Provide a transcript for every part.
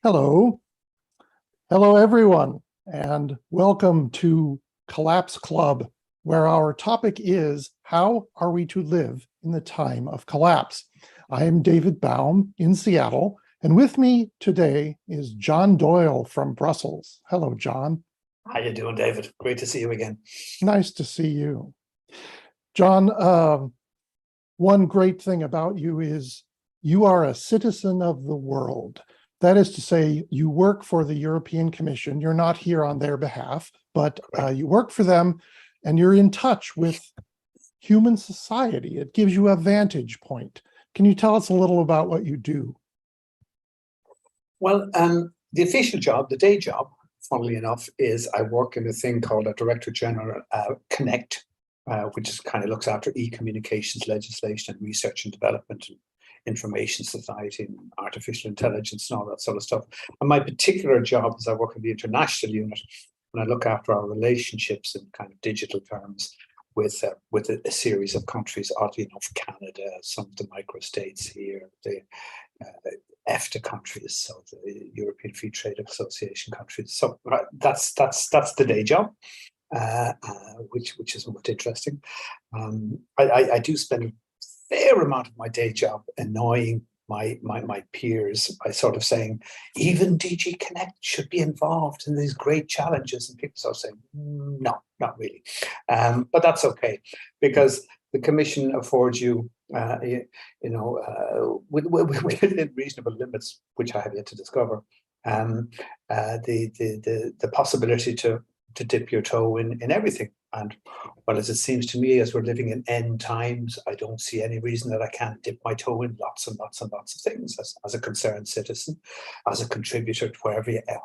Hello. Hello, everyone, and welcome to Collapse Club, where our topic is how are we to live in the time of collapse? I am David Baum in Seattle, and with me today is John Doyle from Brussels. Hello, John. How you doing, David? Great to see you again. Nice to see you. John, one great thing about you is you are a citizen of the world. That is to say, you work for the European Commission. You're not here on their behalf, but you work for them and you're in touch with human society. It gives you a vantage point. Can you tell us a little about what you do? Well, the official job, the day job, funnily enough, is I work in a thing called a Director General Connect, which is kind of looks after e-communications legislation and research and development and information society and artificial intelligence and all that sort of stuff. And my particular job is I work in the international unit and I look after our relationships in kind of digital terms with a series of countries, oddly enough, Canada, some of the microstates here, the EFTA countries, so the European Free Trade Association countries. So that's the day job, which is most interesting. I do spend a fair amount of my day job annoying my peers by sort of saying, even DG Connect should be involved in these great challenges. And people sort of saying, no, not really. But that's okay, because the Commission affords you, within reasonable limits, which I have yet to discover, the possibility to dip your toe in everything. And well, as it seems to me, as we're living in end times, I don't see any reason that I can't dip my toe in lots and lots and lots of things as a concerned citizen, as a contributor to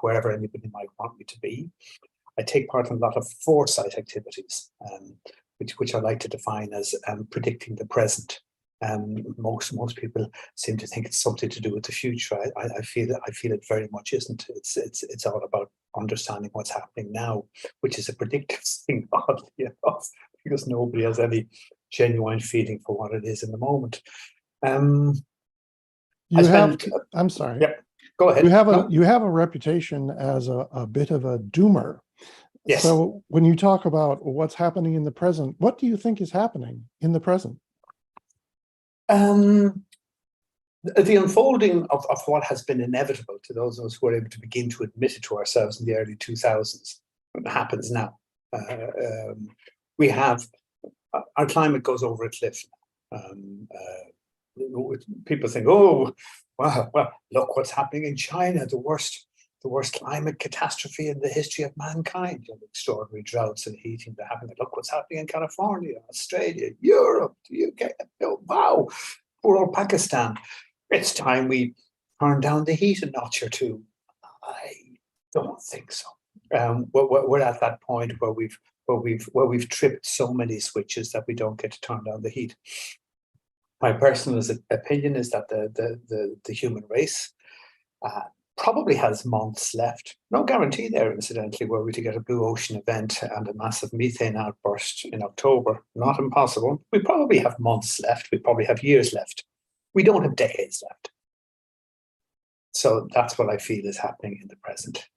wherever anybody might want me to be. I take part in a lot of foresight activities, which I like to define as predicting the present. Most people seem to think it's something to do with the future. I feel it very much isn't. It's all about understanding what's happening now, which is a predictive thing, oddly enough, because nobody has any genuine feeling for what it is in the moment. I'm sorry. Yeah, go ahead. You have a reputation as a bit of a doomer. Yes. So when you talk about what's happening in the present, what do you think is happening in the present? The unfolding of what has been inevitable to those of us who are able to begin to admit it to ourselves in the early 2000s happens now. We have our climate goes over a cliff. People think, oh, well, look what's happening in China, the worst climate catastrophe in the history of mankind. Extraordinary droughts and heating they're having. Look what's happening in California, Australia, Europe, the UK. Oh, wow, poor old Pakistan. It's time we turn down the heat a notch or two. I don't think so. We're at that point where we've tripped so many switches that we don't get to turn down the heat. My personal opinion is that the human race probably has months left. No guarantee there, incidentally, were we to get a blue ocean event and a massive methane outburst in October. Not impossible. We probably have months left. We probably have years left. We don't have decades left. So that's what I feel is happening in the present.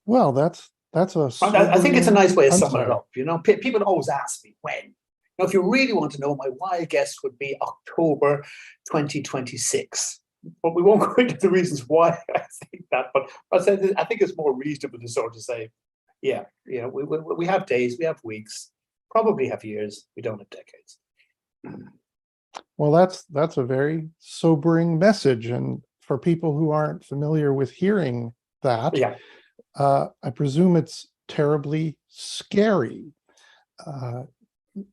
Well, that's a. I think it's a nice way of summing it up. People always ask me when. Now, if you really want to know, my wild guess would be October 2026. But we won't go into the reasons why I think that. But I think it's more reasonable to sort of say, we have days, we have weeks, probably have years. We don't have decades. Well, that's a very sobering message, and for people who aren't familiar with hearing that, I presume it's terribly scary.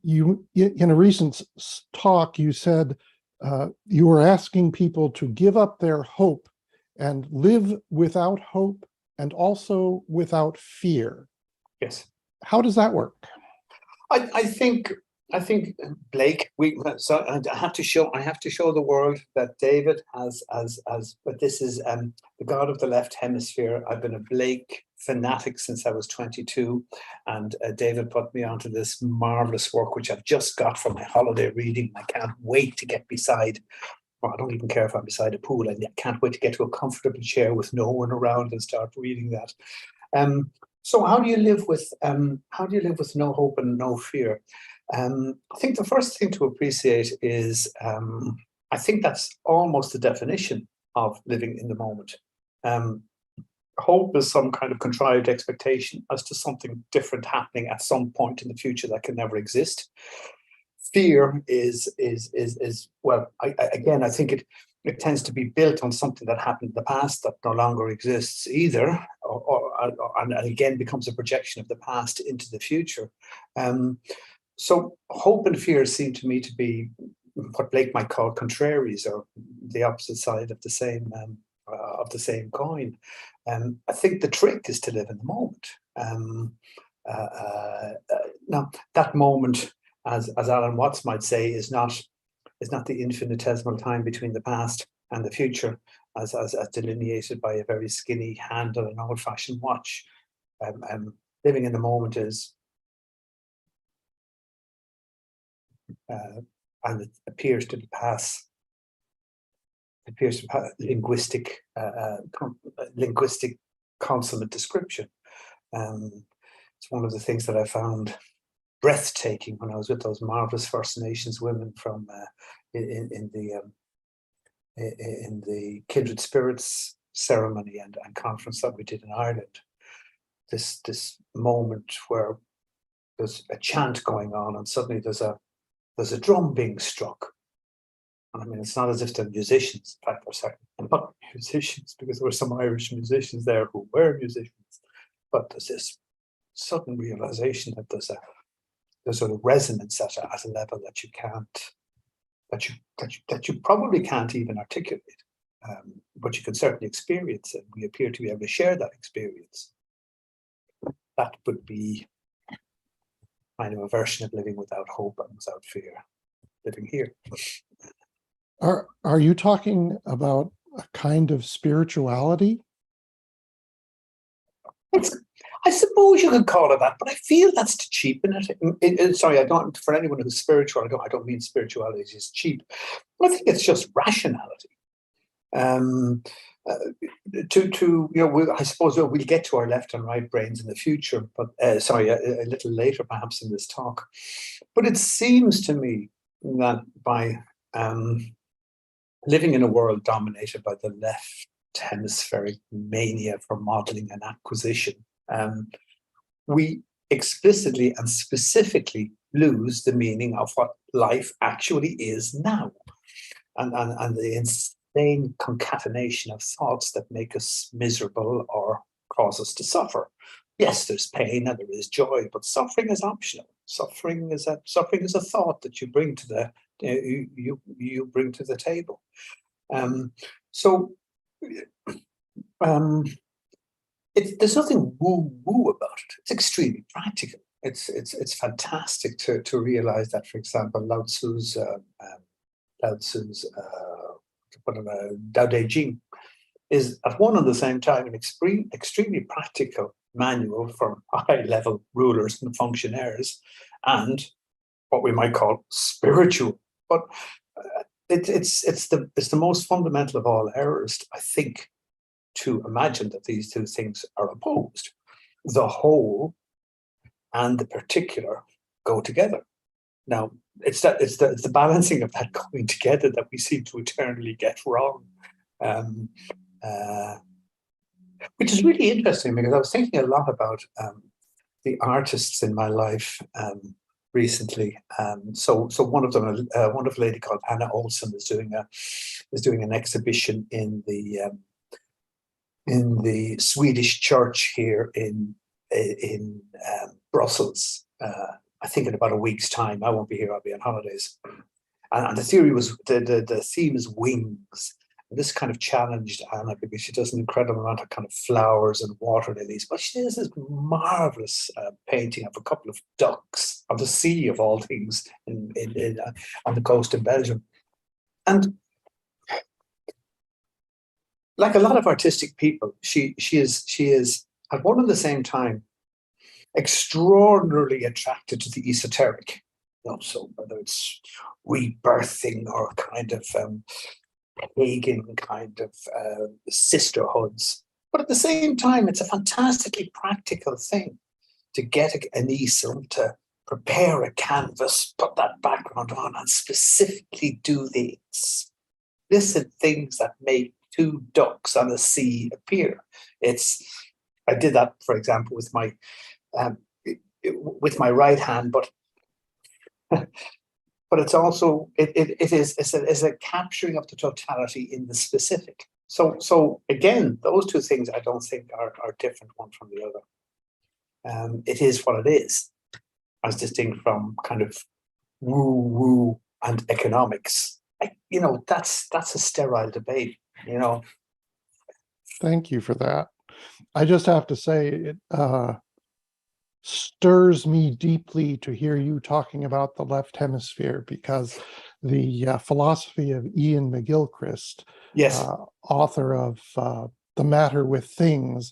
You, in a recent talk, you said you were asking people to give up their hope and live without hope and also without fear. Yes. How does that work? I think Blake. I have to show the world that David has but this is the God of the left hemisphere. I've been a Blake fanatic since I was 22, and David put me onto this marvelous work which I've just got from my holiday reading. I can't wait to get beside Well, I don't even care if I'm beside a pool. I can't wait to get to a comfortable chair with no one around and start reading that. So how do you live with no hope and no fear? I think the first thing to appreciate is I think that's almost the definition of living in the moment. Hope is some kind of contrived expectation as to something different happening at some point in the future that can never exist. Fear is well, I think it tends to be built on something that happened in the past that no longer exists either, and again becomes a projection of the past into the future. So hope and fear seem to me to be what Blake might call contraries, or the opposite side of the same coin. I think the trick is to live in the moment. Now, that moment, as Alan Watts might say, is not the infinitesimal time between the past and the future, as delineated by a very skinny hand on an old-fashioned watch. Living in the moment is, and it appears to pass linguistic consummate description. It's one of the things that I found breathtaking when I was with those marvelous First Nations women from in the Kindred Spirits ceremony and conference that we did in Ireland. This moment where there's a chant going on and suddenly there's a drum being struck. And I mean, it's not as if they're musicians. In fact, they're not musicians, because there were some Irish musicians there who were musicians. But there's this sudden realization that there's a resonance at a level that you can't, that you probably can't even articulate, but you can certainly experience it. We appear to be able to share that experience. That would be kind of a version of living without hope and without fear, living here. Are you talking about a kind of spirituality? I suppose you could call it that, but I feel that's to cheapen it. Sorry, I don't. For anyone who's spiritual, I don't mean spirituality is cheap. But I think it's just rationality. I suppose we'll get to our left and right brains in the future, but a little later perhaps in this talk. But it seems to me that by living in a world dominated by the left hemispheric mania for modeling and acquisition, we explicitly and specifically lose the meaning of what life actually is now, and the insane concatenation of thoughts that make us miserable or cause us to suffer. Yes, there's pain and there is joy, but suffering is optional. Suffering is a thought that you bring to the you bring to the table. There's nothing woo-woo about it. It's extremely practical. It's fantastic to realize that, for example, Lao Tzu's Tao Te Ching is at one and the same time an extremely practical manual for high-level rulers and functionaries, and what we might call spiritual. But it's the most fundamental of all errors, I think, to imagine that these two things are opposed. The whole and the particular go together. Now, it's the balancing of that going together that we seem to eternally get wrong, which is really interesting, because I was thinking a lot about the artists in my life recently. So one of them, a wonderful lady called Anna Olsen, is doing an exhibition in the Swedish church here in Brussels. I think in about a week's time. I won't be here, I'll be on holidays. And the theme is wings. And this kind of challenged Anna, because she does an incredible amount of kind of flowers and water lilies, but she does this marvelous painting of a couple of ducks of the sea, of all things, on the coast in Belgium. And like a lot of artistic people, she is at one and the same time extraordinarily attracted to the esoteric. So whether it's rebirthing or kind of pagan kind of sisterhoods. But at the same time, it's a fantastically practical thing to get an easel, to prepare a canvas, put that background on, and specifically do the explicit things that make two ducks on a sea appear. I did that, for example, with my right hand, but it's also it's a capturing of the totality in the specific. So again, those two things I don't think are different one from the other. It is what it is, as distinct from kind of woo and economics. That's a sterile debate. Thank you for that. I just have to say, it stirs me deeply to hear you talking about the left hemisphere, because the philosophy of Ian McGilchrist, Yes, author of The Matter with Things,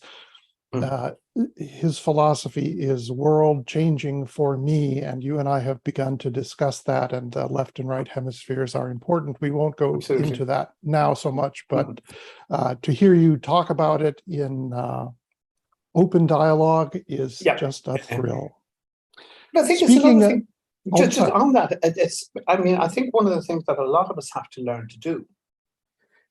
his philosophy is world changing for me, and you and I have begun to discuss that, and left and right hemispheres are important. We won't go absolutely. into that now so much, but to hear you talk about it in open dialogue is just a thrill. But I think it's another thing. Just on that, I think one of the things that a lot of us have to learn to do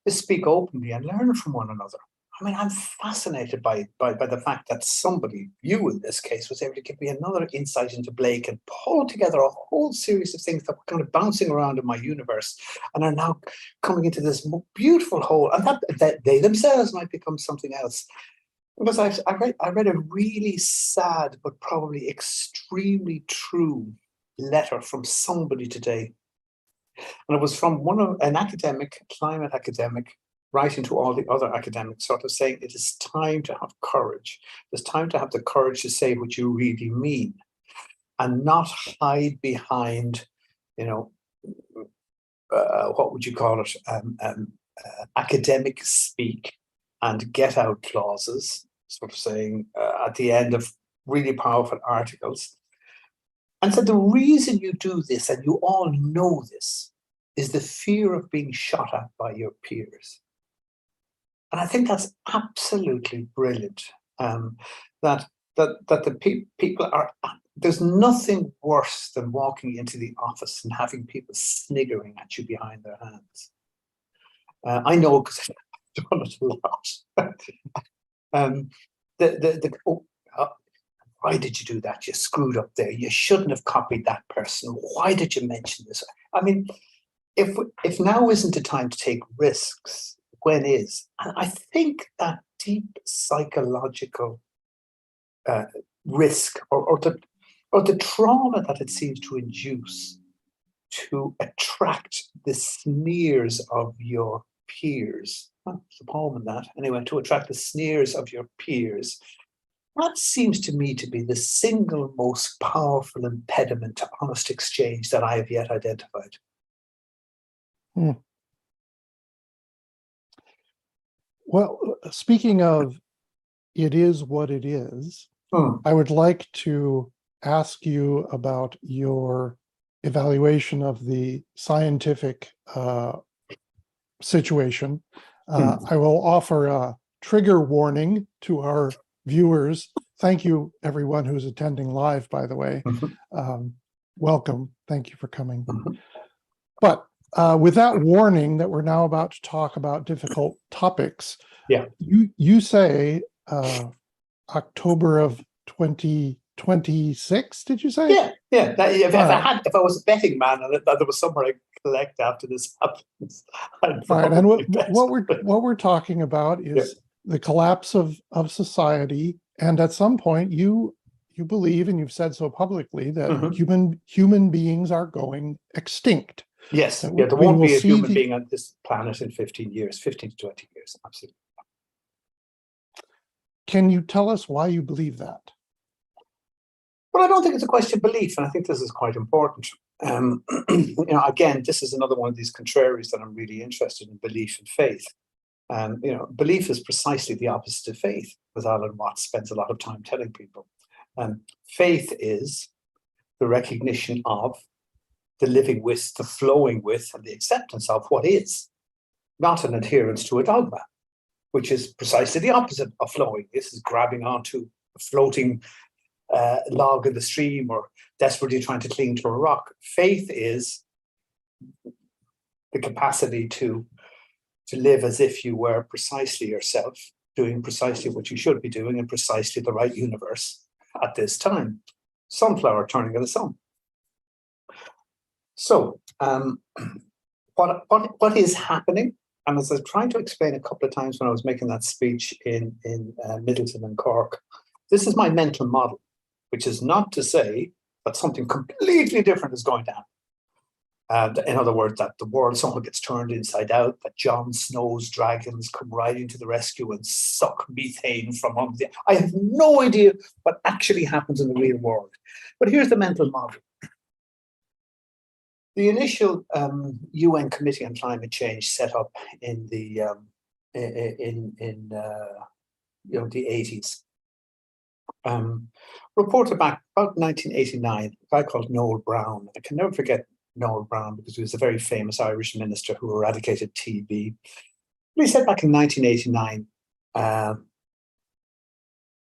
is speak openly and learn from one another. I mean, I'm fascinated by the fact that somebody, you in this case, was able to give me another insight into Blake and pull together a whole series of things that were kind of bouncing around in my universe and are now coming into this beautiful whole, and that they themselves might become something else. Because I read a really sad but probably extremely true letter from somebody today, and it was from an academic, climate academic, writing to all the other academics, sort of saying it is time to have courage. It's time to have the courage to say what you really mean, and not hide behind, what would you call it, academic speak and get out clauses, sort of saying at the end of really powerful articles. And so the reason you do this, and you all know this, is the fear of being shot at by your peers. And I think that's absolutely brilliant. That the people are. There's nothing worse than walking into the office and having people sniggering at you behind their hands. I know, because I've done it a lot. Why did you do that? You screwed up there. You shouldn't have copied that person. Why did you mention this? I mean, if now isn't the time to take risks, when is? And I think that deep psychological risk or the trauma that it seems to induce to attract the sneers of your peers. There's a poem in that. Anyway, to attract the sneers of your peers. That seems to me to be the single most powerful impediment to honest exchange that I have yet identified. Well, speaking of it is what it is, I would like to ask you about your evaluation of the scientific situation. I will offer a trigger warning to our viewers. Thank you, everyone who's attending live, by the way. Welcome. Thank you for coming. But with that warning that we're now about to talk about difficult topics, you say October of 2026, did you say? Yeah. If I was a betting man and there was somewhere I collect after this happens. Right, and what we're talking about is the collapse of society, and at some point you believe, and you've said so publicly, that human beings are going extinct. Yes, there won't be a human being on this planet in 15 years, 15 to 20 years, absolutely. Can you tell us why you believe that? Well, I don't think it's a question of belief, and I think this is quite important. Again, this is another one of these contraries that I'm really interested in: belief and faith. Belief is precisely the opposite of faith, as Alan Watts spends a lot of time telling people. Faith is the recognition of, the living with, the flowing with, and the acceptance of what is. not an adherence to a dogma, which is precisely the opposite of flowing. This is grabbing onto a floating log in the stream or desperately trying to cling to a rock. Faith is the capacity to live as if you were precisely yourself, doing precisely what you should be doing in precisely the right universe at this time. Sunflower turning of the sun. So what is happening? And as I was trying to explain a couple of times when I was making that speech in Middleton and Cork, this is my mental model, which is not to say that something completely different is going to happen. And in other words, that the world somehow gets turned inside out, that Jon Snow's dragons come riding to the rescue and suck methane from under the... I have no idea what actually happens in the real world. But here's the mental model. The initial UN Committee on Climate Change set up in the the 80s reported back about 1989. A guy called Noel Brown. I can never forget Noel Brown because he was a very famous Irish minister who eradicated TB. He said back in 1989,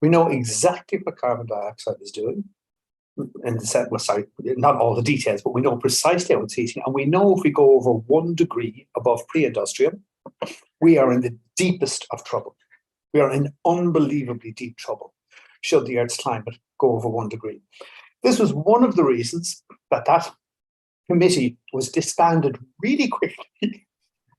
we know exactly what carbon dioxide is doing. And not all the details, but we know precisely how it's heating. And we know if we go over 1 degree above pre-industrial, we are in the deepest of trouble. We are in unbelievably deep trouble should the Earth's climate go over 1 degree. This was one of the reasons that committee was disbanded really quickly.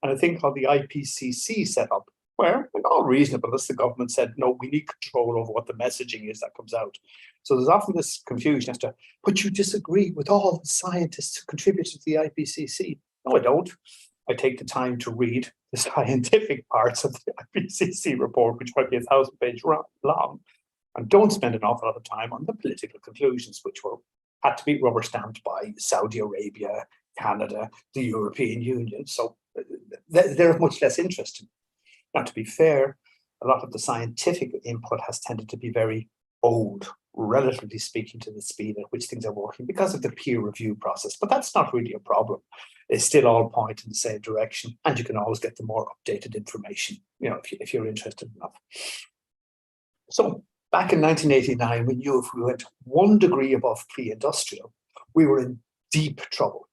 And a thing called the IPCC set up, where, in all reasonableness, the government said, no, we need control over what the messaging is that comes out. So there's often this confusion as to, but you disagree with all the scientists who contributed to the IPCC. No, I don't. I take the time to read the scientific parts of the IPCC report, which might be 1,000-page long, and don't spend an awful lot of time on the political conclusions, which had to be rubber stamped by Saudi Arabia, Canada, the European Union. So they're of much less interest. Now, to be fair, a lot of the scientific input has tended to be very old, relatively speaking, to the speed at which things are working because of the peer review process. But that's not really a problem. It's still all point in the same direction, and you can always get the more updated information, if you're interested enough. So back in 1989, we knew if we went 1 degree above pre-industrial, we were in deep trouble.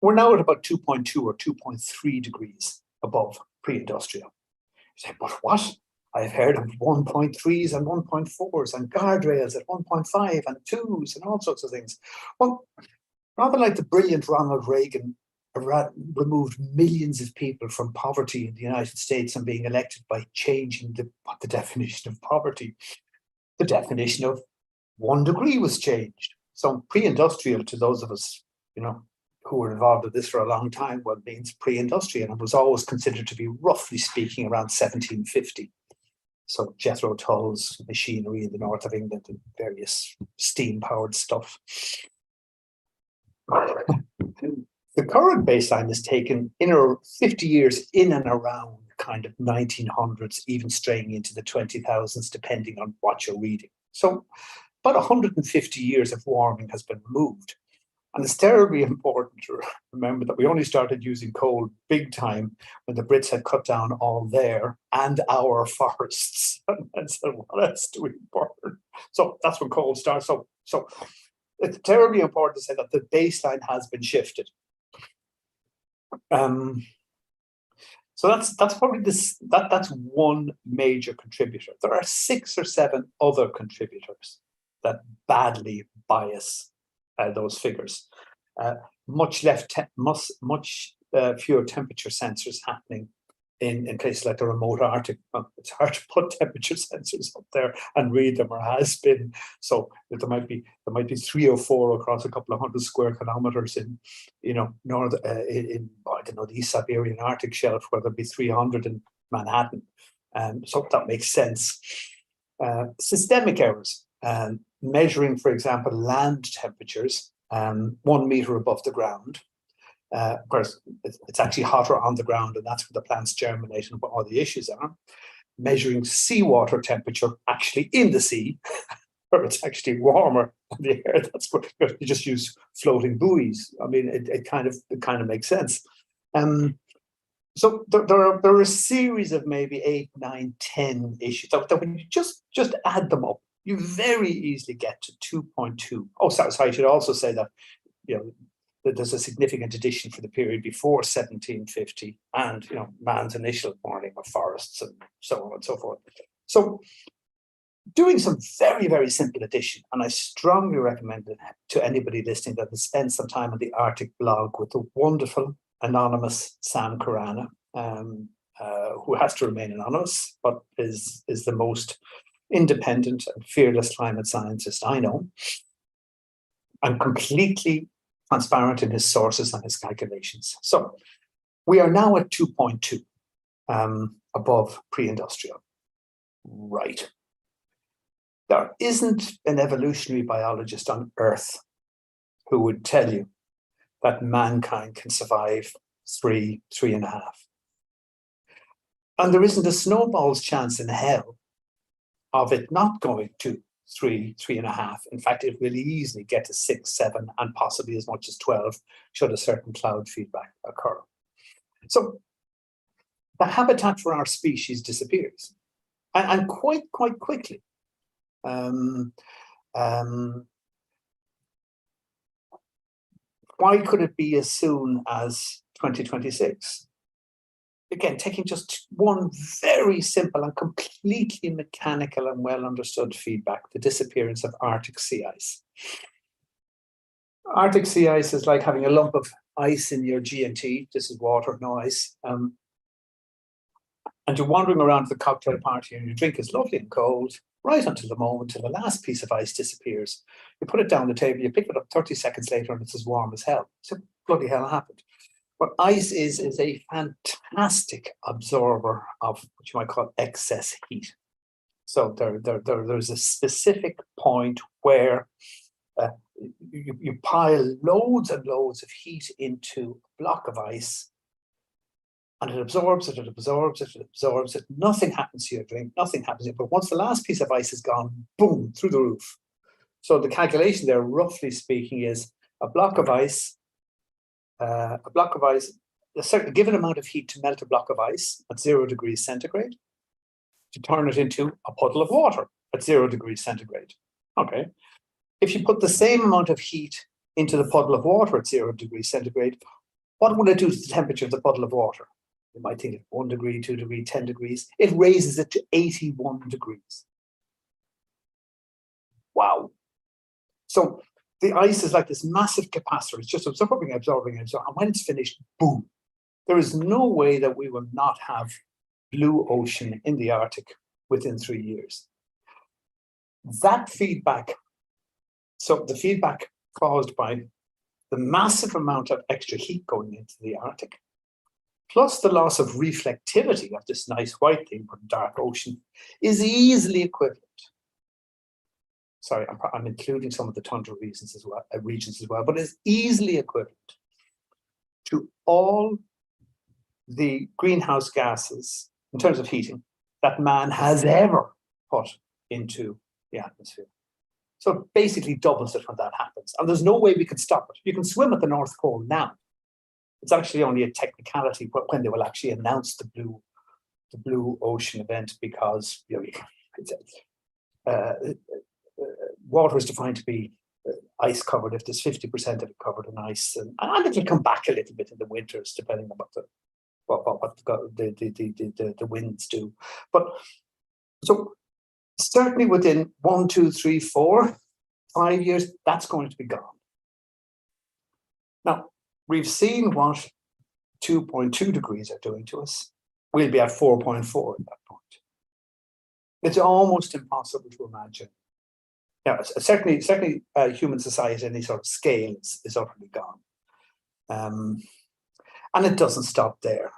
We're now at about 2.2 or 2.3 degrees above pre-industrial. You say, but what? I've heard of 1.3s and 1.4s and guardrails at 1.5 and 2s and all sorts of things. Well, rather like the brilliant Ronald Reagan removed millions of people from poverty in the United States and being elected by changing the definition of poverty, the definition of 1 degree was changed. So pre-industrial, to those of us, who were involved with this for a long time, well, means pre-industrial, and was always considered to be, roughly speaking, around 1750. So Jethro Tull's machinery in the north of England and various steam-powered stuff. The current baseline is taken 50 years in and around kind of 1900s, even straying into the 20,000s, depending on what you're reading. So about 150 years of warming has been removed. And it's terribly important to remember that we only started using coal big time when the Brits had cut down all their and our forests. And said, what else do we burn? So that's when coal starts. So it's terribly important to say that the baseline has been shifted. So that's probably that's one major contributor. There are 6 or 7 other contributors that badly bias those figures. Much fewer temperature sensors happening in places like the remote Arctic. Well, it's hard to put temperature sensors up there and read them, or has been. So there might be 3 or 4 across a couple of 100 square kilometers in the East Siberian Arctic shelf, where there'd be 300 in Manhattan. So that makes sense. Systemic errors. Measuring, for example, land temperatures 1 meter above the ground. Of course, it's actually hotter on the ground, and that's where the plants germinate and what all the issues are. Measuring seawater temperature actually in the sea, where it's actually warmer than the air. That's what you just use floating buoys. I mean, it kind of makes sense. So there are a series of maybe 8, 9, 10 issues that when you just add them up, you very easily get to 2.2. Oh, sorry, I should also say that, that there's a significant addition for the period before 1750 and, man's initial warning of forests and so on and so forth. So doing some very, very simple addition, and I strongly recommend it to anybody listening that has spent some time on the Arctic blog with the wonderful anonymous Sam Karana, who has to remain anonymous, but is the most independent and fearless climate scientist I know, and completely transparent in his sources and his calculations. So we are now at 2.2 above pre-industrial. Right. There isn't an evolutionary biologist on Earth who would tell you that mankind can survive 3.5. And there isn't a snowball's chance in hell of it not going to 3.5. In fact, it will easily get to 6, 7, and possibly as much as 12 should a certain cloud feedback occur. So the habitat for our species disappears, and quite quickly. Why could it be as soon as 2026? Again, taking just one very simple and completely mechanical and well understood feedback, the disappearance of Arctic sea ice. Arctic sea ice is like having a lump of ice in your G&T. This is water, no ice. And you're wandering around the cocktail party and your drink is lovely and cold, right until the moment till the last piece of ice disappears. You put it down the table, you pick it up 30 seconds later and it's as warm as hell. So bloody hell happened. What ice is a fantastic absorber of what you might call excess heat. So there's a specific point where you pile loads and loads of heat into a block of ice, and it absorbs it, it absorbs it, it absorbs it. Nothing happens to your drink, nothing happens to it. But once the last piece of ice is gone, boom, through the roof. So the calculation there, roughly speaking, is a block of ice, a certain given amount of heat to melt a block of ice at 0 degrees centigrade, to turn it into a puddle of water at 0 degrees centigrade. Okay. If you put the same amount of heat into the puddle of water at 0 degrees centigrade, what will it do to the temperature of the puddle of water? You might think 1 degree, 2 degrees, 10 degrees. It raises it to 81 degrees. Wow. So the ice is like this massive capacitor. It's just absorbing. And when it's finished, boom. There is no way that we will not have blue ocean in the Arctic within 3 years. That feedback, so the feedback caused by the massive amount of extra heat going into the Arctic, plus the loss of reflectivity of this nice white thing from dark ocean, is easily equivalent. Sorry, I'm including some of the tundra regions as well, but is easily equivalent to all the greenhouse gases in terms of heating that man has ever put into the atmosphere. So it basically doubles it when that happens. And there's no way we can stop it. You can swim at the North Pole now. It's actually only a technicality when they will actually announce the blue ocean event, because water is defined to be ice covered if there's 50% of it covered in ice, and it will come back a little bit in the winters depending on what the winds do. But so certainly within 1, 2, 3, 4, 5 years, that's going to be gone. Now, we've seen what 2.2 degrees are doing to us. We'll be at 4.4 at that point. It's almost impossible to imagine. Now, certainly human society at any sort of scale is utterly gone. And it doesn't stop there.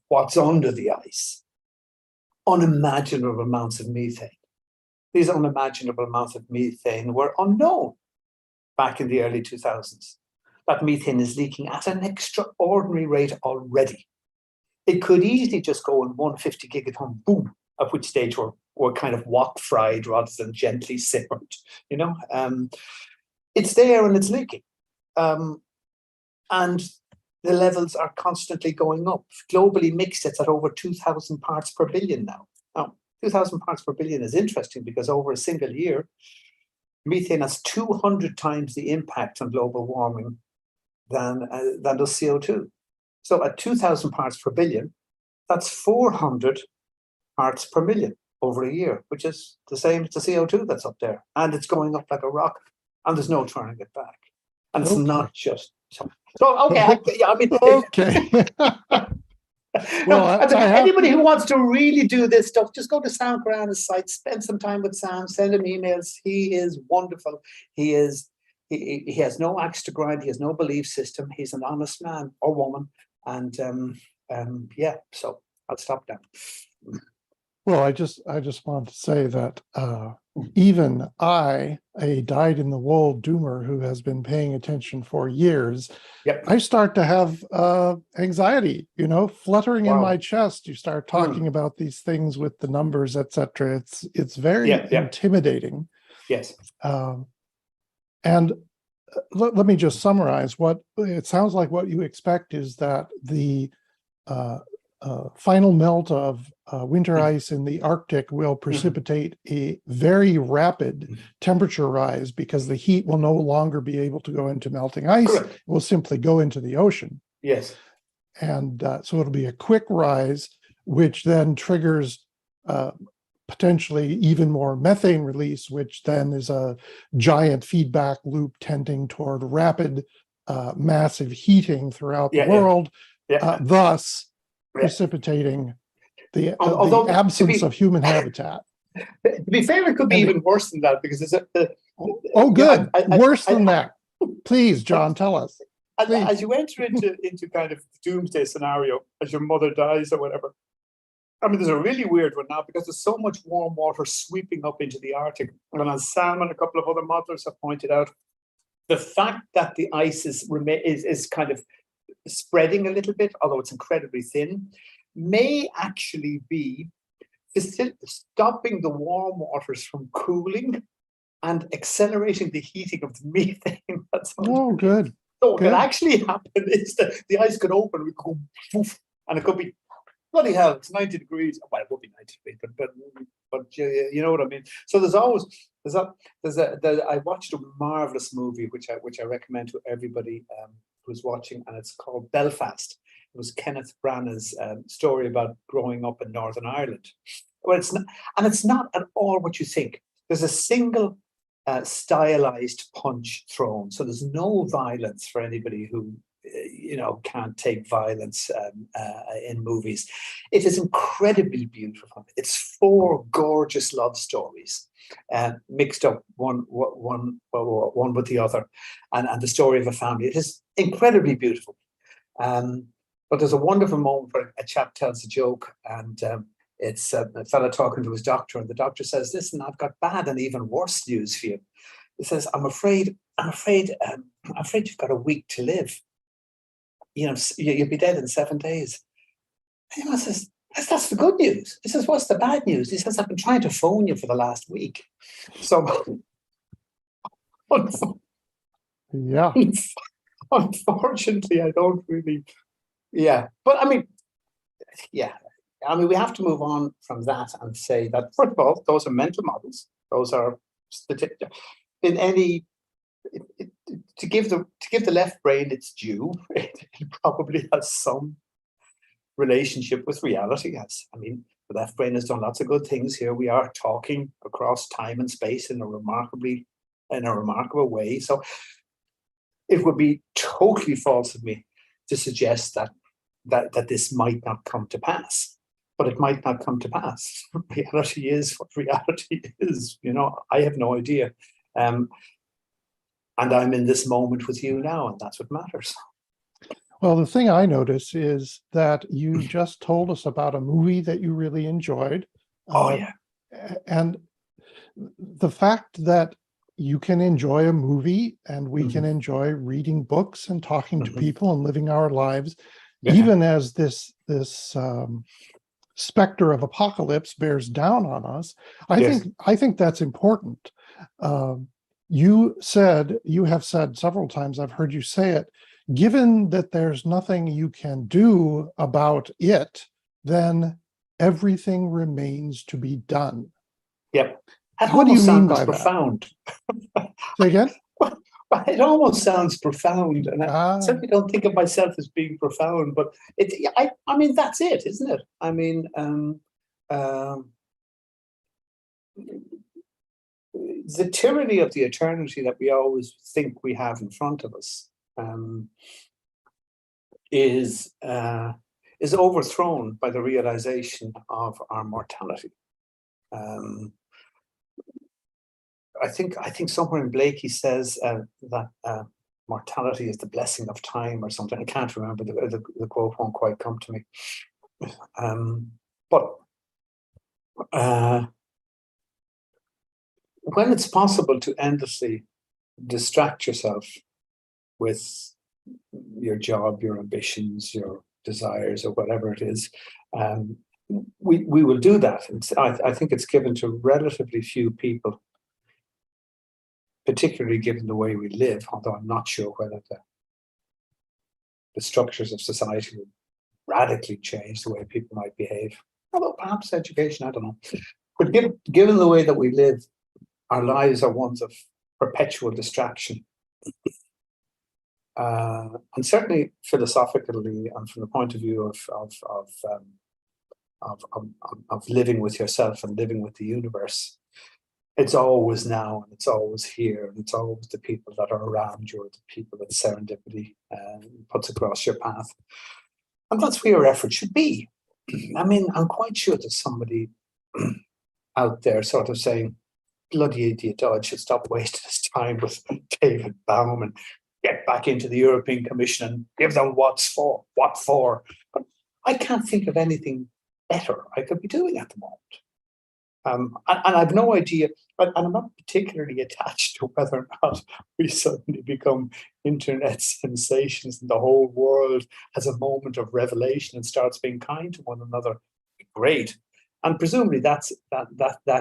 What's under the ice? Unimaginable amounts of methane. These unimaginable amounts of methane were unknown back in the early 2000s. That methane is leaking at an extraordinary rate already. It could easily just go in 150 gigaton, boom, at which stage we're kind of wok fried rather than gently simmered. It's there and it's leaking. And the levels are constantly going up. Globally mixed, it's at over 2,000 parts per billion now. Now, 2,000 parts per billion is interesting because over a single year, methane has 200 times the impact on global warming than does CO2. So at 2,000 parts per billion, that's 400 parts per million over a year, which is the same as the CO2 that's up there. And it's going up like a rocket, and there's no turning it back. And it's not just so okay. Okay. Well, anybody who wants to really do this stuff, just go to Sam Carana's site, spend some time with Sam, send him emails. He is wonderful. He has no axe to grind. He has no belief system. He's an honest man or woman. And yeah, so I'll stop now. Well, I just want to say that even I, a dyed-in-the-wool doomer who has been paying attention for years, yep. I start to have anxiety, fluttering in my chest. You start talking about these things with the numbers, etc. It's very intimidating. Yes. And let me just summarize what it sounds like. What you expect is that the final melt of winter ice in the Arctic will precipitate a very rapid temperature rise because the heat will no longer be able to go into melting ice. Correct. It will simply go into the ocean. Yes. And so it'll be a quick rise, which then triggers potentially even more methane release, which then is a giant feedback loop tending toward rapid, massive heating throughout the world, thus precipitating the absence of human habitat. To be fair, it could be even worse than that because it's good. Worse than that. Please, John, tell us. As you enter into kind of doomsday scenario, as your mother dies or whatever. I mean, there's a really weird one now because there's so much warm water sweeping up into the Arctic. And as Sam and a couple of other modelers have pointed out, the fact that the ice is kind of spreading a little bit, although it's incredibly thin, may actually be stopping the warm waters from cooling and accelerating the heating of the methane. Good. So what can actually happen is that the ice could open, we go poof, and it could be bloody hell, it's 90 degrees. Well, it would be 90 degrees, but you know what I mean. So I watched a marvelous movie which I recommend to everybody who's watching, and it's called Belfast. It was Kenneth Branagh's story about growing up in Northern Ireland. Well, it's not at all what you think. There's a single stylized punch thrown, so there's no violence for anybody who can't take violence in movies. It is incredibly beautiful. It's 4 gorgeous love stories mixed up one with the other, and the story of a family. It is incredibly beautiful. But there's a wonderful moment where a chap tells a joke, and it's a fella talking to his doctor, and the doctor says, "Listen, I've got bad and even worse news for you." He says, I'm afraid you've got a week to live. You'll be dead in 7 days. And he says, that's the good news. He says, what's the bad news? He says, I've been trying to phone you for the last week. So, unfortunately, I don't really, But I mean, we have to move on from that and say that, first of all, those are mental models. Those are statistics. In any, to give the left brain its due, it probably has some relationship with reality. The left brain has done lots of good things here. We are talking across time and space in a remarkable way. So it would be totally false of me to suggest that this might not come to pass. But it might not come to pass. Reality is what reality is. I have no idea. And I'm in this moment with you now, and that's what matters. Well, the thing I notice is that you just told us about a movie that you really enjoyed. And the fact that you can enjoy a movie and we can enjoy reading books and talking to people and living our lives, even as this specter of apocalypse bears down on us, I think that's important. You have said several times, I've heard you say it, given that there's nothing you can do about it, then everything remains to be done. Yep. That What do you almost mean sounds by that? profound. Say again? Well, it almost sounds profound, and I Ah, certainly don't think of myself as being profound. But I mean, that's it, isn't it? I mean, the tyranny of the eternity that we always think we have in front of us is overthrown by the realization of our mortality. I think somewhere in Blake he says that mortality is the blessing of time or something. I can't remember, the quote won't quite come to me. But when it's possible to endlessly distract yourself with your job, your ambitions, your desires, or whatever it is, we will do that. I think it's given to relatively few people, particularly given the way we live, although I'm not sure whether the structures of society would radically change the way people might behave. Although perhaps education, I don't know. But given the way that we live, our lives are ones of perpetual distraction. And certainly philosophically, and from the point of view of living with yourself and living with the universe, it's always now, and it's always here, and it's always the people that are around you, or the people that serendipity puts across your path. And that's where your effort should be. I mean, I'm quite sure there's somebody out there sort of saying, bloody idiot, Doyle should stop wasting his time with David Baum and get back into the European Commission and give them what for. But I can't think of anything better I could be doing at the moment. And I've no idea, and I'm not particularly attached to whether or not we suddenly become internet sensations and the whole world has a moment of revelation and starts being kind to one another. Great. And presumably that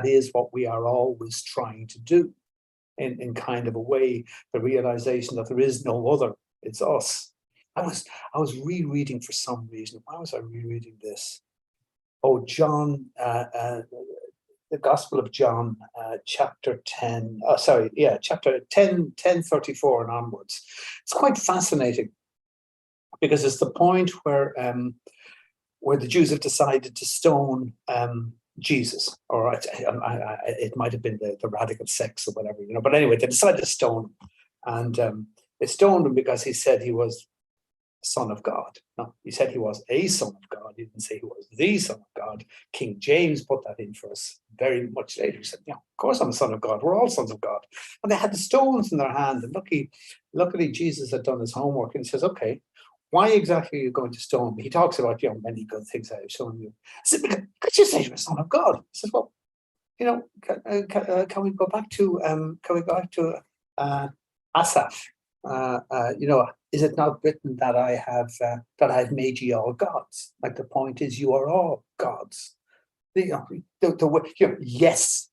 is what we are always trying to do in kind of a way, the realization that there is no other, it's us. I was rereading for some reason. Why was I rereading this? Oh, John, the Gospel of John, chapter 10, chapter 10:34 and onwards. It's quite fascinating because it's the point where the Jews have decided to stone Jesus, or it might have been the radical sects or whatever, but anyway, they decided to stone him. And they stoned him because he said he was Son of God. No, he said he was a son of God. He didn't say he was the Son of God. King James put that in for us very much later. He said, of course I'm a son of God. We're all sons of God. And they had the stones in their hand. And luckily Jesus had done his homework. And he says, okay, why exactly are you going to stone me? He talks about, many good things I have shown you. I said, because you say you're a son of God. He says, well, can we go back to Asaph? Is it not written that I've made ye all gods? Like, the point is, you are all gods. The way, yes,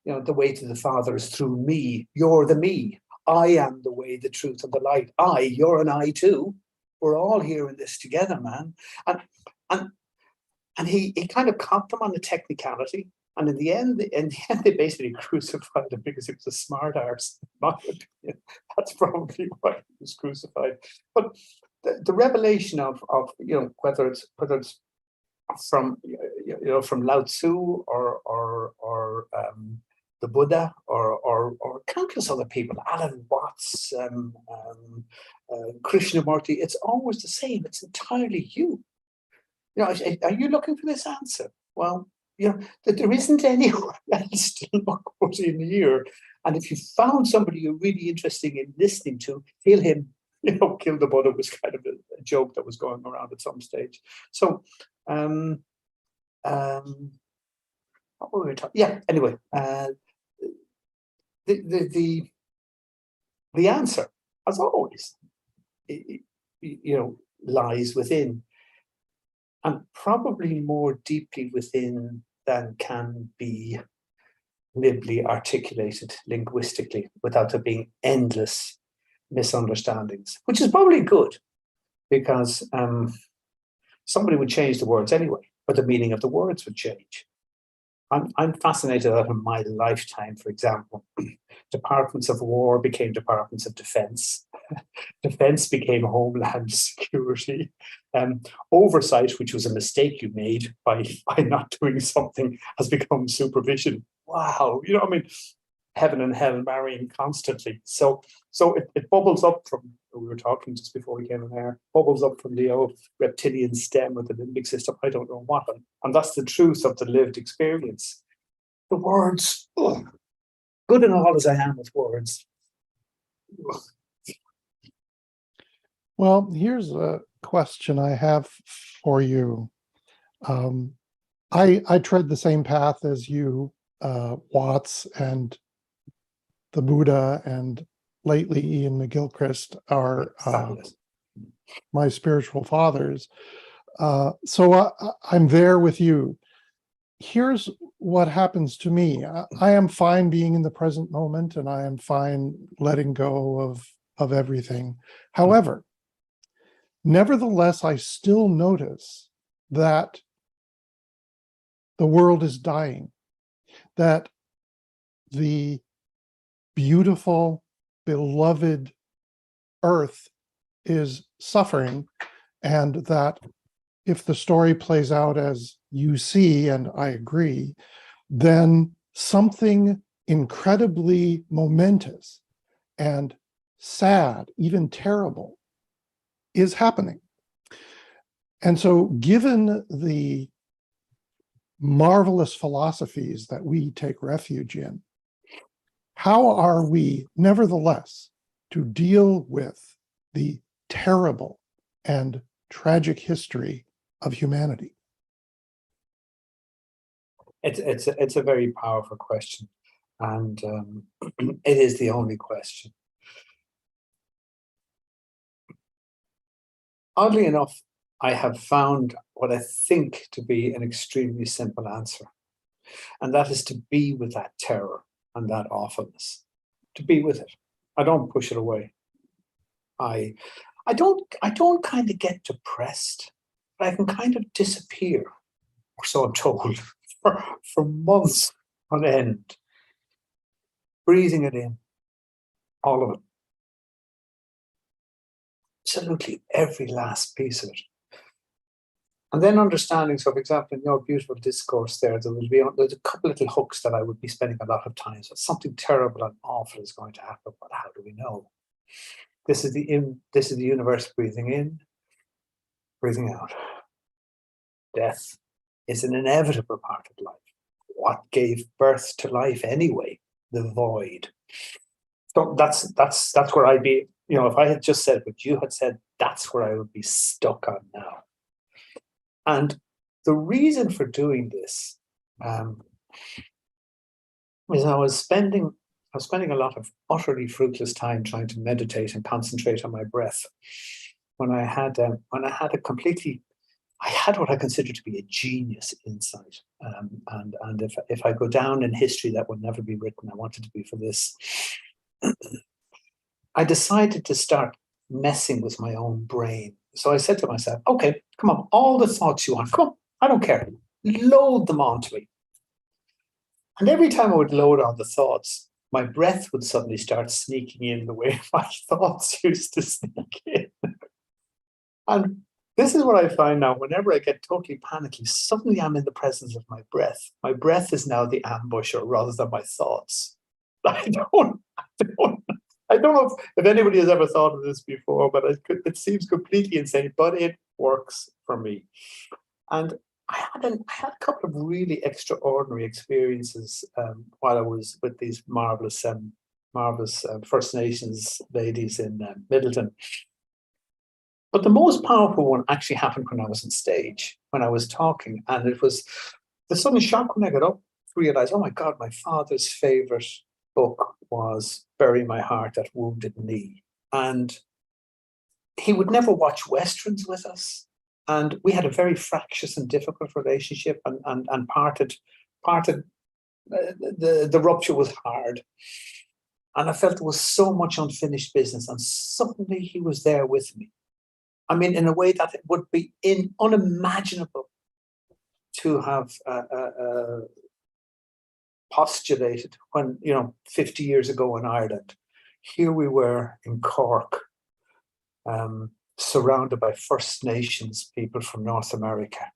the way to the Father is through me. You're the me. I am the way, the truth, and the light. You're an I too. We're all here in this together, man. And he kind of caught them on the technicality. And in the end, they basically crucified him because he was a smart arse. In my opinion, that's probably why he was crucified. But the revelation of whether it's from from Lao Tzu or the Buddha or countless other people, Alan Watts, Krishnamurti, it's always the same. It's entirely you. Are you looking for this answer? Well, that there isn't anyone else to look what's in here. And if you found somebody you're really interested in listening to, kill him. Kill the Buddha was kind of a joke that was going around at some stage. So, what were we talking? Yeah. Anyway, the answer, as always, lies within, and probably more deeply within than can be glibly articulated linguistically without there being endless misunderstandings, which is probably good because somebody would change the words anyway, but the meaning of the words would change. I'm fascinated that in my lifetime, for example, departments of war became departments of defense. Defense became homeland security. Oversight, which was a mistake you made by not doing something, has become supervision. Wow, you know, I mean, heaven and hell marrying constantly. So it bubbles up from, we were talking just before we came in there, bubbles up from the old reptilian stem with the limbic system, I don't know what. And that's the truth of the lived experience. The words, good and all as I am with words. Well, here's a question I have for you. I tread the same path as you, Watts and the Buddha, and lately Ian McGilchrist are my spiritual fathers. So I'm there with you. Here's what happens to me. I am fine being in the present moment, and I am fine letting go of everything. However, nevertheless, I still notice that the world is dying, that the beautiful, beloved earth is suffering, and that if the story plays out as you see, and I agree, then something incredibly momentous and sad, even terrible, is happening. And so, given the marvelous philosophies that we take refuge in, how are we, nevertheless, to deal with the terrible and tragic history of humanity? It's a very powerful question, and it is the only question. Oddly enough, I have found what I think to be an extremely simple answer, and that is to be with that terror and that awfulness, to be with it. I don't push it away. I don't kind of get depressed, but I can kind of disappear, or so I'm told, for months on end, breathing it in, all of it. Absolutely every last piece of it. And then understanding, so for example, in your beautiful discourse there's a couple little hooks that I would be spending a lot of time. So something terrible and awful is going to happen, but how do we know? This is the universe breathing in, breathing out. Death is an inevitable part of life. What gave birth to life anyway? The void. So that's where I'd be, you know, if I had just said what you had said, that's where I would be stuck on now. And the reason for doing this is I was spending a lot of utterly fruitless time trying to meditate and concentrate on my breath. When I had what I consider to be a genius insight, and if I go down in history that will never be written, I wanted to be for this. I decided to start messing with my own brain. So I said to myself, okay, come on, all the thoughts you want, come on, I don't care, load them onto me. And every time I would load on the thoughts, my breath would suddenly start sneaking in the way my thoughts used to sneak in. And this is what I find now, whenever I get totally panicky, suddenly I'm in the presence of my breath. My breath is now the ambusher rather than my thoughts. I don't know if anybody has ever thought of this before, but it seems completely insane, but it works for me. And I had a couple of really extraordinary experiences while I was with these marvelous First Nations ladies in Middleton. But the most powerful one actually happened when I was on stage, when I was talking, and it was the sudden shock when I got up to realize, oh my God, my father's favorite book was Bury My Heart at Wounded Knee. And he would never watch Westerns with us. And we had a very fractious and difficult relationship, and parted the rupture was hard. And I felt there was so much unfinished business, and suddenly he was there with me. I mean, in a way that it would be unimaginable to have postulated when, 50 years ago in Ireland. Here we were in Cork, surrounded by First Nations people from North America,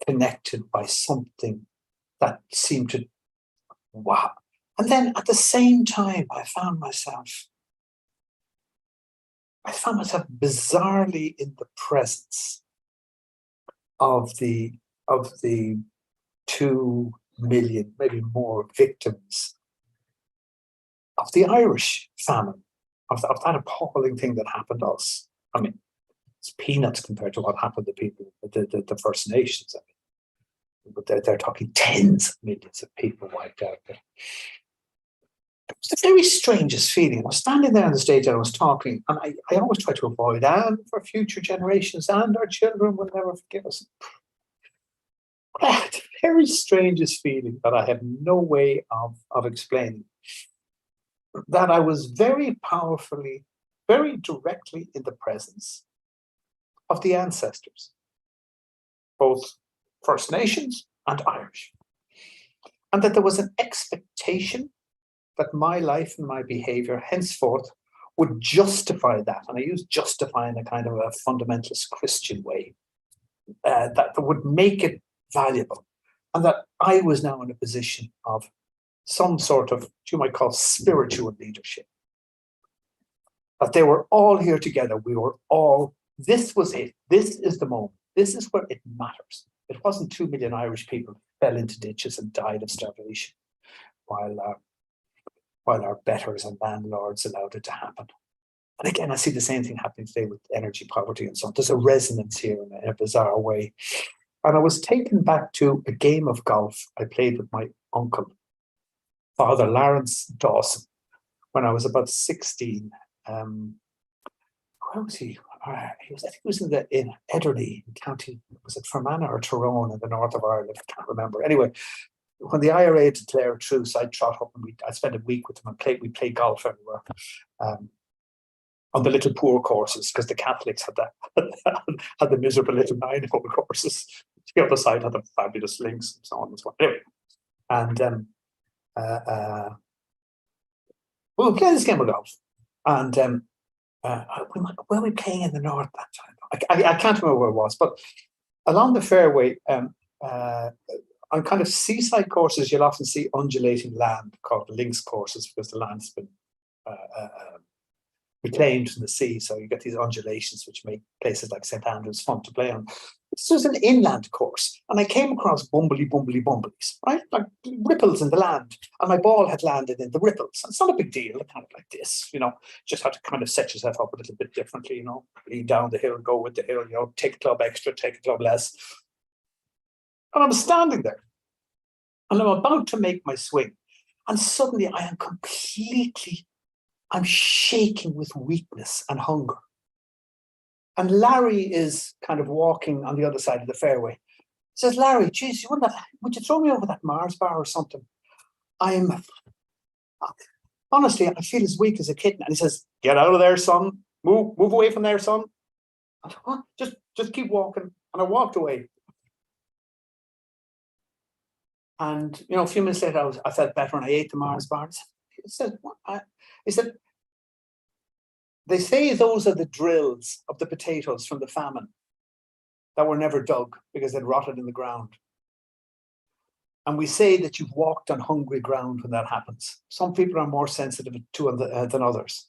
connected by something that seemed to, wow. And then at the same time, I found myself bizarrely in the presence of the 2 million, maybe more, victims of the Irish famine, of that appalling thing that happened to us. I mean, it's peanuts compared to what happened to people, the First Nations. I mean, but they're talking tens of millions of people wiped out there. It was the very strangest feeling. I was standing there on the stage and I was talking, and I always try to avoid, and for future generations, and our children will never forgive us. The very strangest feeling that I have no way of explaining. That I was very powerfully, very directly in the presence of the ancestors, both First Nations and Irish. And that there was an expectation that my life and my behavior henceforth would justify that. And I use justify in a kind of a fundamentalist Christian way, that would make it valuable. And that I was now in a position of some sort of, you might call, spiritual leadership. That they were all here together. We were all, this was it. This is the moment. This is where it matters. It wasn't 2 million Irish people fell into ditches and died of starvation while our betters and landlords allowed it to happen. And again, I see the same thing happening today with energy poverty and so on. There's a resonance here in a bizarre way. And I was taken back to a game of golf I played with my uncle, Father Lawrence Dawson, when I was about 16. Where was he? I think he was in Ederley, in County, was it Fermanagh or Tyrone in the north of Ireland? I can't remember. Anyway, when the IRA declared truce, I trot up and I spent a week with them and we played golf everywhere, on the little poor courses, because the Catholics had the miserable little 9-hole courses. The other side had the fabulous links and so on and so on. Anyway, and we were playing this game of golf, and were we playing in the north that time? I can't remember where it was, but along the fairway, on kind of seaside courses, you'll often see undulating land called links courses, because the land's been reclaimed from the sea. So you get these undulations, which make places like St. Andrews fun to play on. This was an inland course, and I came across bumblies, right? Like ripples in the land, and my ball had landed in the ripples. And it's not a big deal, kind of like this, just have to kind of set yourself up a little bit differently, lean down the hill, go with the hill, take a club extra, take a club less. And I'm standing there, and I'm about to make my swing, and suddenly I'm shaking with weakness and hunger. And Larry is kind of walking on the other side of the fairway. He says, Larry, geez, would you throw me over that Mars bar or something? Honestly, I feel as weak as a kitten. And he says, get out of there, son. Move away from there, son. I said, what? Just keep walking. And I walked away. And, a few minutes later, I felt better and I ate the Mars bars. He said, they say those are the drills of the potatoes from the famine that were never dug because they'd rotted in the ground. And we say that you've walked on hungry ground when that happens. Some people are more sensitive to it than others.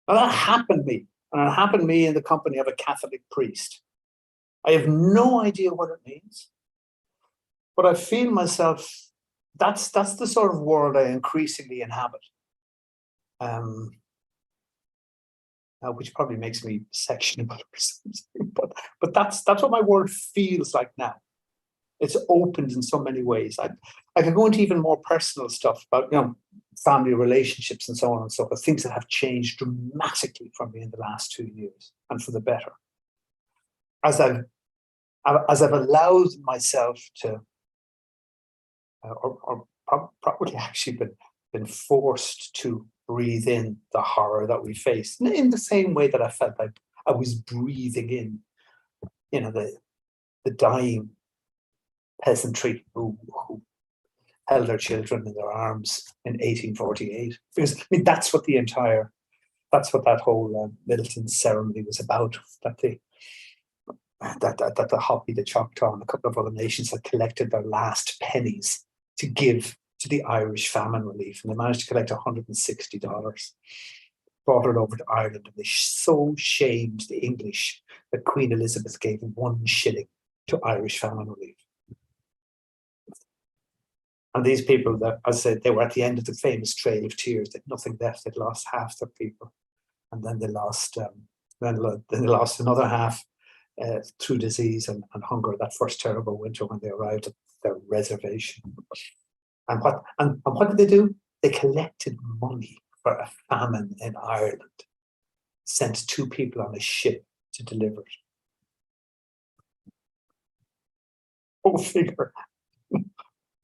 Now that happened to me, and it happened to me in the company of a Catholic priest. I have no idea what it means, but I feel myself, that's the sort of world I increasingly inhabit. Which probably makes me sectionable or something, but that's what my world feels like now. It's opened in so many ways. I could go into even more personal stuff about family relationships and so on and so forth, things that have changed dramatically for me in the last 2 years, and for the better. As I've allowed myself to, or probably actually been been forced to breathe in the horror that we face in the same way that I felt like I was breathing in, the dying peasantry who held their children in their arms in 1848. Because that's what that whole Middleton ceremony was about. That the Hopi, the Choctaw, and a couple of other nations had collected their last pennies to give to the Irish famine relief, and they managed to collect $160. Brought it over to Ireland, and they so shamed the English that Queen Elizabeth gave 1 shilling to Irish famine relief. And these people, that, as I said, they were at the end of the famous Trail of Tears. They'd nothing left. They'd lost half their people, and then they lost, then they lost another half through disease and hunger. That first terrible winter when they arrived at their reservation. And what did they do? They collected money for a famine in Ireland. Sent 2 people on a ship to deliver it. Go figure.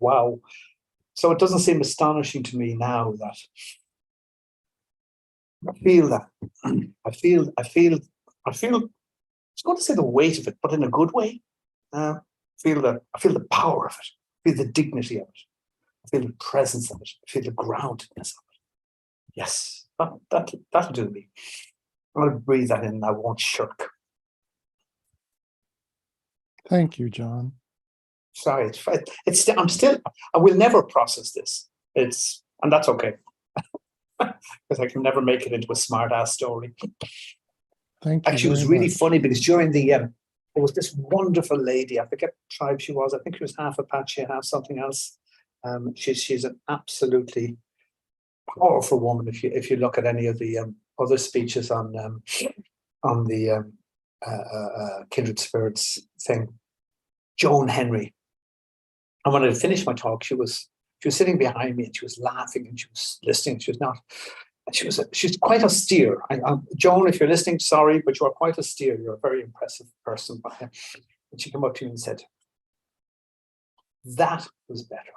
Wow. So it doesn't seem astonishing to me now that I feel I was going to say the weight of it, but in a good way. I feel the power of it. I feel the dignity of it. I feel the presence of it. I feel the groundedness of it. Yes, that'll do me. I'm going to breathe that in and I won't shirk. Thank you, John. Sorry, I will never process this. And that's okay. Because I can never make it into a smart ass story. Thank you. Actually, it was really funny because during the there was this wonderful lady. I forget what tribe she was. I think she was half Apache, half something else. She's an absolutely powerful woman. If you look at any of the other speeches on the kindred spirits thing, Joan Henry. And when I finished my talk, she was sitting behind me and she was laughing and she was listening. She was not. She's quite austere. Joan, if you're listening, sorry, but you are quite austere. You're a very impressive person. And she came up to me and said, "That was better.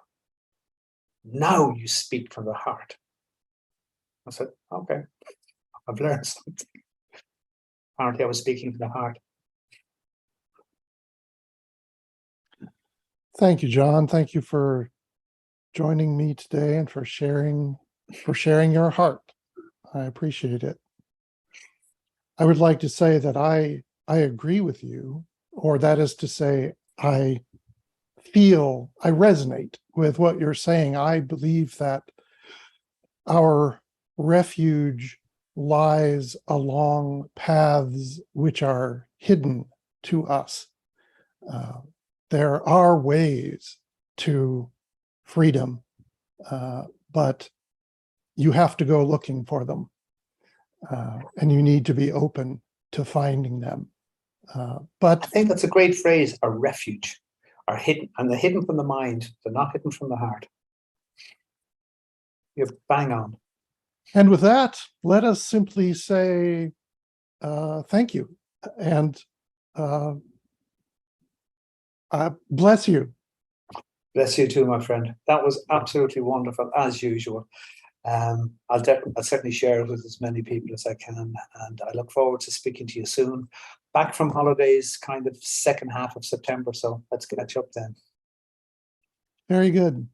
Now you speak from the heart." I said, "Okay, I've learned something." Apparently, I was speaking from the heart. Thank you, John. Thank you for joining me today and for sharing your heart. I appreciate it. I would like to say that I agree with you, or that is to say, I resonate with what you're saying. I believe that our refuge lies along paths which are hidden to us. There are ways to freedom, but you have to go looking for them, and you need to be open to finding them. But I think that's a great phrase, a refuge, are hidden, and they're hidden from the mind. They're not hidden from the heart. You're bang on. And with that, let us simply say thank you, and bless you. Bless you too, my friend. That was absolutely wonderful, as usual. I'll certainly share it with as many people as I can, and I look forward to speaking to you soon. Back from holidays, kind of second half of September, so let's catch up then. Very good.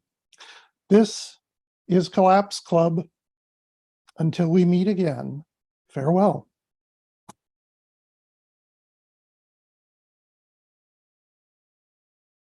This is Collapse Club. Until we meet again, farewell.